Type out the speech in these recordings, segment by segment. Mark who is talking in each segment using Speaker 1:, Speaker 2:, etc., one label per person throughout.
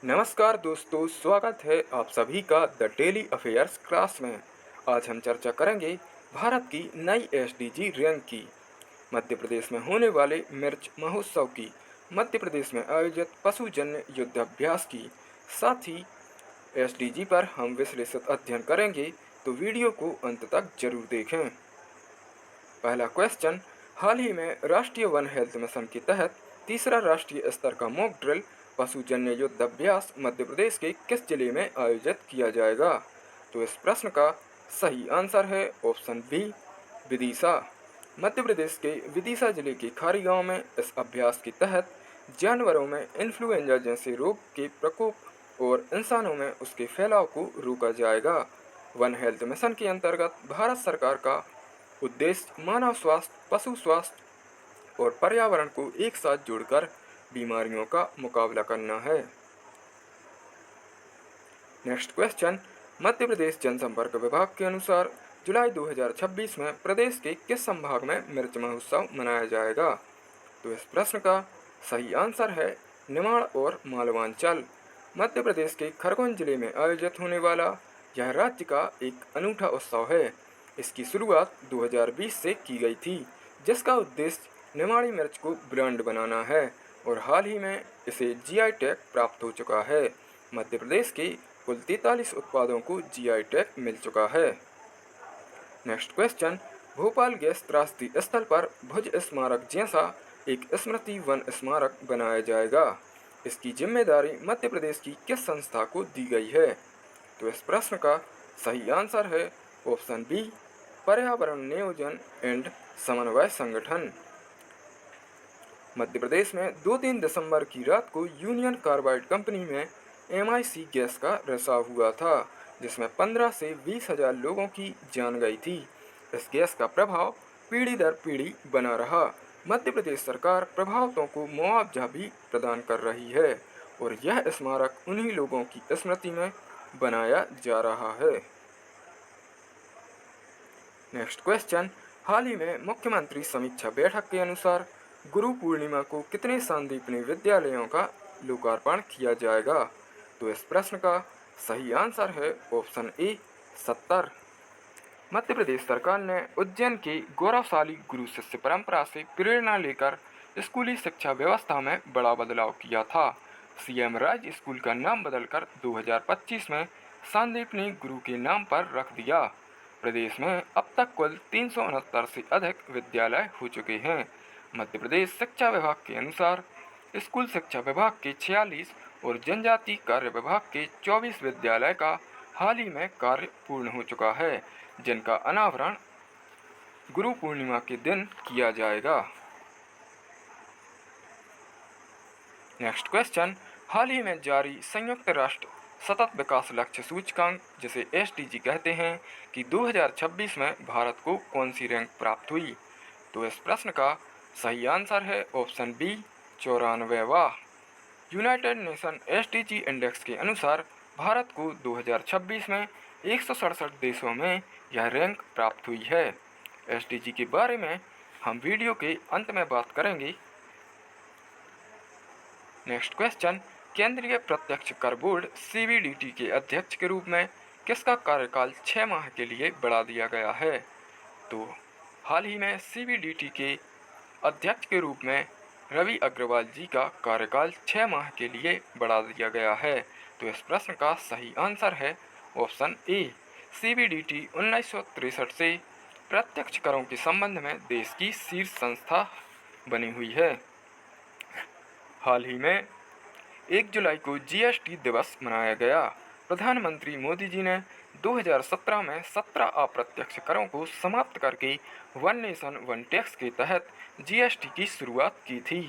Speaker 1: नमस्कार दोस्तों, स्वागत है आप सभी का द डेली अफेयर्स क्लास में। आज हम चर्चा करेंगे भारत की नई एसडीजी रैंक की, मध्य प्रदेश में होने वाले मिर्च महोत्सव की, मध्य प्रदेश में आयोजित पशुजन्य युद्धाभ्यास की। साथ ही एसडीजी पर हम विश्लेषित अध्ययन करेंगे, तो वीडियो को अंत तक जरूर देखें। पहला क्वेश्चन, हाल ही में राष्ट्रीय वन हेल्थ मिशन के तहत तीसरा राष्ट्रीय स्तर का मॉक ड्रिल पशुजन्य युद्धाभ्यास मध्य प्रदेश के किस जिले में आयोजित किया जाएगा? तो इस प्रश्न का सही आंसर है ऑप्शन बी, विदिशा। मध्य प्रदेश के विदिशा जिले के खारी गांव में इस अभ्यास के तहत जानवरों में इन्फ्लुएंजा जैसे रोग के प्रकोप और इंसानों में उसके फैलाव को रोका जाएगा। वन हेल्थ मिशन के अंतर्गत भारत सरकार का उद्देश्य मानव स्वास्थ्य, पशु स्वास्थ्य और पर्यावरण को एक साथ जोड़कर बीमारियों का मुकाबला करना है। नेक्स्ट क्वेश्चन, मध्य प्रदेश जनसंपर्क विभाग के अनुसार जुलाई 2026 में प्रदेश के किस संभाग में मिर्च महोत्सव मनाया जाएगा? तो इस प्रश्न का सही आंसर है निमाड़ और मालवांचल। मध्य प्रदेश के खरगोन जिले में आयोजित होने वाला यह राज्य का एक अनूठा उत्सव है। इसकी शुरुआत 2020 से की गई थी, जिसका उद्देश्य निमाड़ी मिर्च को ब्रांड बनाना है और हाल ही में इसे जीआई टैग प्राप्त हो चुका है। मध्य प्रदेश के कुल 43 उत्पादों को जीआई टैग मिल चुका है। नेक्स्ट क्वेश्चन, भोपाल गैस त्रासदी स्थल पर भुज स्मारक जैसा एक स्मृति वन स्मारक बनाया जाएगा। इसकी जिम्मेदारी मध्य प्रदेश की किस संस्था को दी गई है? तो इस प्रश्न का सही आंसर है ऑप्शन बी, पर्यावरण नियोजन एंड समन्वय संगठन। मध्य प्रदेश में 2-3 दिसंबर की रात को यूनियन कार्बाइड कंपनी में एमआईसी गैस का रिसाव हुआ था, जिसमें 15 से 20 हजार लोगों की जान गई थी। इस गैस का प्रभाव पीढ़ी दर पीढ़ी बना रहा। मध्य प्रदेश सरकार प्रभावितों को मुआवजा भी प्रदान कर रही है और यह स्मारक उन्हीं लोगों की स्मृति में बनाया जा रहा है। नेक्स्ट क्वेश्चन, हाल ही में मुख्यमंत्री समीक्षा बैठक के अनुसार गुरु पूर्णिमा को कितने सांदीपनि विद्यालयों का लोकार्पण किया जाएगा? तो इस प्रश्न का सही आंसर है ऑप्शन ए, 70। मध्य प्रदेश सरकार ने उज्जैन की गौरवशाली गुरु शिष्य परंपरा से प्रेरणा लेकर स्कूली शिक्षा व्यवस्था में बड़ा बदलाव किया था। सीएम राज स्कूल का नाम बदलकर 2025 में सांदीपनि गुरु के नाम पर रख दिया। प्रदेश में अब तक कुल 369 से अधिक विद्यालय हो चुके हैं। मध्य प्रदेश शिक्षा विभाग के अनुसार स्कूल शिक्षा विभाग के 46 और जनजाति कार्य विभाग के 24 विद्यालय का हाल ही में कार्य पूर्ण हो चुका है, जिनका अनावरण गुरु पूर्णिमा के दिन किया जाएगा। नेक्स्ट क्वेश्चन, हाल ही में जारी संयुक्त राष्ट्र सतत विकास लक्ष्य सूचकांक, जिसे एसडीजी कहते हैं, कि 2026 में भारत को कौन सी रैंक प्राप्त हुई? तो इस प्रश्न का सही आंसर है ऑप्शन बी, 94वां। यूनाइटेड नेशन एसडीजी इंडेक्स के अनुसार भारत को 2026 में 167 देशों में यह रैंक प्राप्त हुई है। एसडीजी के बारे में हम वीडियो के अंत में बात करेंगे। नेक्स्ट क्वेश्चन, केंद्रीय प्रत्यक्ष कर बोर्ड सीबीडीटी के अध्यक्ष के रूप में किसका कार्यकाल 6 माह के लिए बढ़ा दिया गया है? तो हाल ही में सीबीडीटी के अध्यक्ष के रूप में रवि अग्रवाल जी का कार्यकाल 6 माह के लिए बढ़ा दिया गया है। तो इस प्रश्न का सही आंसर है ऑप्शन ए। सीबीडीटी 1963 से प्रत्यक्ष करों के संबंध में देश की शीर्ष संस्था बनी हुई है। हाल ही में 1 जुलाई को जीएसटी दिवस मनाया गया। प्रधानमंत्री मोदी जी ने 2017 में 17 अप्रत्यक्ष करों को समाप्त करके वन नेशन वन टैक्स के तहत जीएसटी की शुरुआत की थी।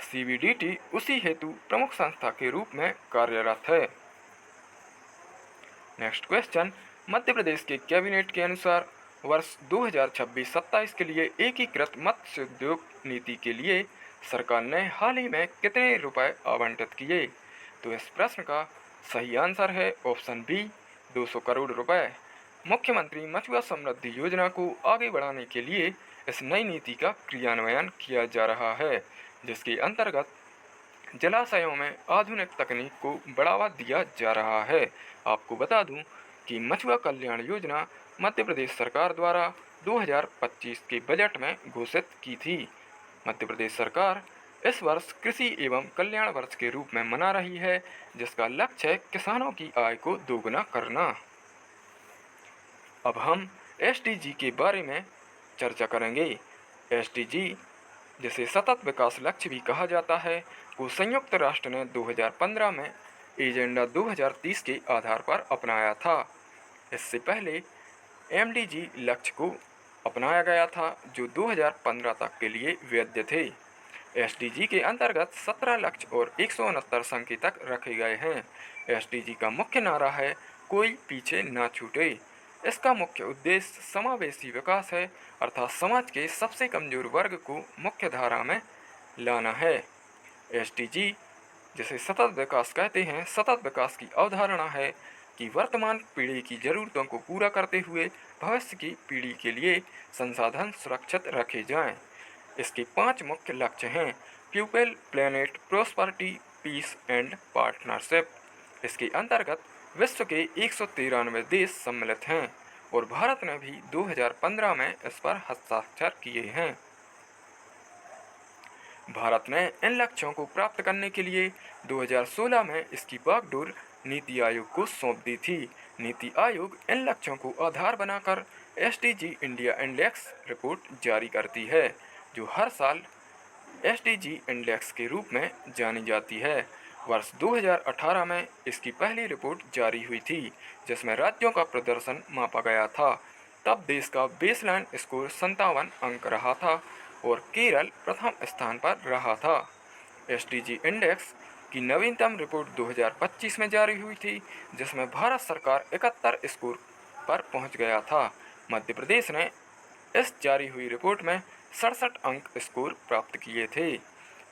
Speaker 1: सीबीडीटी उसी हेतु प्रमुख संस्था के रूप में कार्यरत है। नेक्स्ट क्वेश्चन, मध्य प्रदेश के कैबिनेट के अनुसार वर्ष 2026-27 के लिए एकीकृत मत्स्य उद्योग नीति के लिए सरकार ने हाल ही में कितने रुपए आवंटित किए? तो इस प्रश्न का सही आंसर है ऑप्शन बी, 200 करोड़ रुपए। मुख्यमंत्री मछुआ समृद्धि योजना को आगे बढ़ाने के लिए इस नई नीति का क्रियान्वयन किया जा रहा है, जिसके अंतर्गत जलाशयों में आधुनिक तकनीक को बढ़ावा दिया जा रहा है। आपको बता दूं कि मछुआ कल्याण योजना मध्य प्रदेश सरकार द्वारा 2025 के बजट में घोषित की थी। मध्य प्रदेश सरकार इस वर्ष कृषि एवं कल्याण वर्ष के रूप में मना रही है, जिसका लक्ष्य है किसानों की आय को दोगुना करना। अब हम एसडीजी के बारे में चर्चा करेंगे। एसडीजी, जिसे सतत विकास लक्ष्य भी कहा जाता है, को संयुक्त राष्ट्र ने 2015 में एजेंडा 2030 के आधार पर अपनाया था। इससे पहले एमडीजी लक्ष्य को अपनाया गया था, जो 2015 तक के लिए वैध थे। एसडीजी के अंतर्गत 17 लक्ष्य और 169 संकेतक रखे गए हैं। एसडीजी का मुख्य नारा है, कोई पीछे ना छूटे। इसका मुख्य उद्देश्य समावेशी विकास है, अर्थात समाज के सबसे कमजोर वर्ग को मुख्य धारा में लाना है। एसडीजी, जिसे सतत विकास कहते हैं, सतत विकास की अवधारणा है कि वर्तमान पीढ़ी की जरूरतों को पूरा करते हुए भविष्य की पीढ़ी के लिए संसाधन सुरक्षित रखे जाएं। इसके 5 मुख्य लक्ष्य हैं: people, planet, prosperity, peace and partnership. इसके अंतर्गत विश्व के 193 देश सम्मिलित हैं और भारत ने भी 2015 में इस पर हस्ताक्षर किए हैं। भारत ने इन लक्ष्यों को प्राप्त करने के लिए 2016 में इसकी बागडोर नीति आयोग को सौंप दी थी। नीति आयोग इन लक्ष्यों को आधार बनाकर एसडीजी इंडिया इंडेक्स रिपोर्ट जारी करती है, जो हर साल एसडीजी इंडेक्स के रूप में जानी जाती है। वर्ष 2018 में इसकी पहली रिपोर्ट जारी हुई थी, जिसमें राज्यों का प्रदर्शन मापा गया था। तब देश का बेसलाइन स्कोर 57 अंक रहा था और केरल प्रथम स्थान पर रहा था। एसडीजी इंडेक्स की नवीनतम रिपोर्ट 2025 में जारी हुई थी, जिसमें भारत सरकार 71 स्कोर पर पहुंच गया था। मध्य प्रदेश ने इस जारी हुई रिपोर्ट में 67 अंक स्कोर प्राप्त किए थे।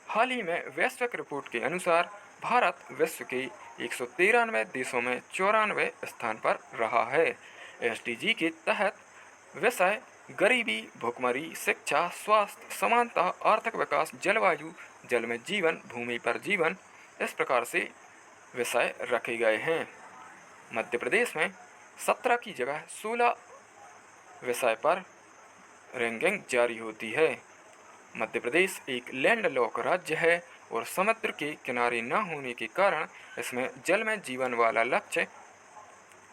Speaker 1: हाल ही में वैश्विक रिपोर्ट के अनुसार भारत विश्व के 193 देशों में 94वें स्थान पर रहा है। एसडीजी के तहत विषय गरीबी, भुखमरी, शिक्षा, स्वास्थ्य, समानता, आर्थिक विकास, जलवायु, जल में जीवन, भूमि पर जीवन, इस प्रकार से विषय रखे गए हैं। मध्य प्रदेश में 17 की जगह 16 विषय पर रैंकिंग जारी होती है। मध्य प्रदेश एक लैंडलॉक राज्य है और समुद्र के किनारे न होने के कारण इसमें जल में जीवन वाला लक्ष्य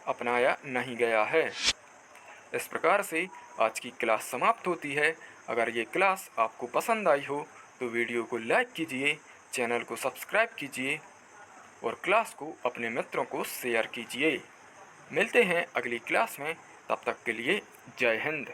Speaker 1: अपनाया नहीं गया है। इस प्रकार से आज की क्लास समाप्त होती है। अगर ये क्लास आपको पसंद आई हो तो वीडियो को लाइक कीजिए, चैनल को सब्सक्राइब कीजिए और क्लास को अपने मित्रों को शेयर कीजिए। मिलते हैं अगली क्लास में, तब तक के लिए जय हिंद।